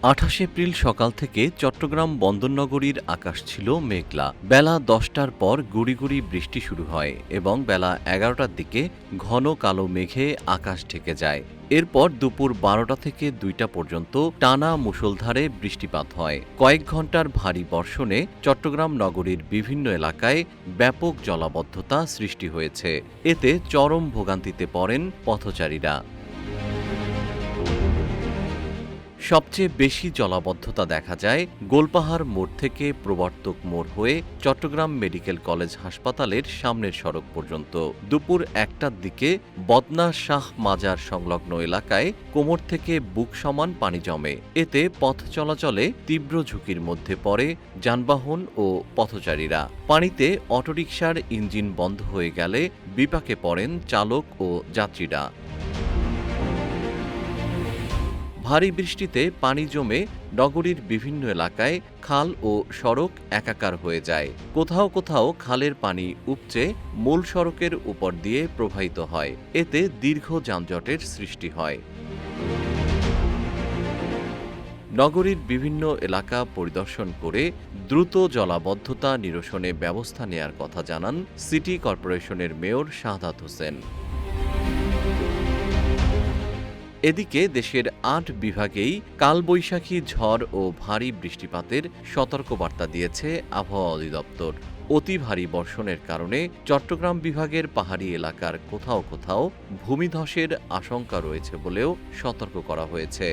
২৮ April সকাল থেকে চট্টগ্রাম বন্দরনগরীর আকাশ ছিল মেঘলা। বেলা ১০টার পর গুঁড়ি গুঁড়ি বৃষ্টি শুরু হয় এবং বেলা ১১টার দিকে ঘন কালো মেঘে আকাশ ঢেকে যায়। এরপর দুপুর ১২টা থেকে ২টা পর্যন্ত টানা মুষলধারে বৃষ্টিপাত হয়। কয়েক ঘণ্টার ভারী বর্ষণে চট্টগ্রাম নগরীর বিভিন্ন এলাকায় ব্যাপক জলাবদ্ধতা সৃষ্টি হয়েছে। এতে চরম ভোগান্তিতে পড়েন পথচারীরা। সবচেয়ে বেশি জলাবদ্ধতা দেখা যায় গোলপাহাড় মোড় থেকে প্রবর্তক মোড় হয়ে চট্টগ্রাম মেডিকেল কলেজ হাসপাতালের সামনের সড়ক পর্যন্ত। দুপুর ১টার দিকে বদনা শাহ মাজার সংলগ্ন এলাকায় কোমর থেকে বুক সমান পানি জমে। এতে পথ চলাচলে তীব্র ঝুঁকির মধ্যে পড়ে যানবাহন ও পথচারীরা। পানিতে অটোরিকশার ইঞ্জিন বন্ধ হয়ে গেলে বিপাকে পড়েন চালক ও যাত্রীরা। ভারী বৃষ্টিতে পানি জমে নগরীর বিভিন্ন এলাকায় খাল ও সড়ক একাকার হয়ে যায়। কোথাও কোথাও খালের পানি উপচে মূল সড়কের উপর দিয়ে প্রবাহিত হয়। এতে দীর্ঘ যানজটের সৃষ্টি হয়। নগরীর বিভিন্ন এলাকা পরিদর্শন করে দ্রুত জলাবদ্ধতা নিরসনে ব্যবস্থা নেয়ার কথা জানান সিটি কর্পোরেশনের মেয়র শাহাদাত হোসেন। এদিকে দেশের ৮ বিভাগেই কালবৈশাখী ঝড় ও ভারী বৃষ্টিপাতের সতর্কবার্তা দিয়েছে আবহাওয়া অধিদপ্তর। অতি ভারী বর্ষণের কারণে চট্টগ্রাম বিভাগের পাহাড়ি এলাকার কোথাও কোথাও ভূমিধসের আশঙ্কা রয়েছে বলেও সতর্ক করা হয়েছে।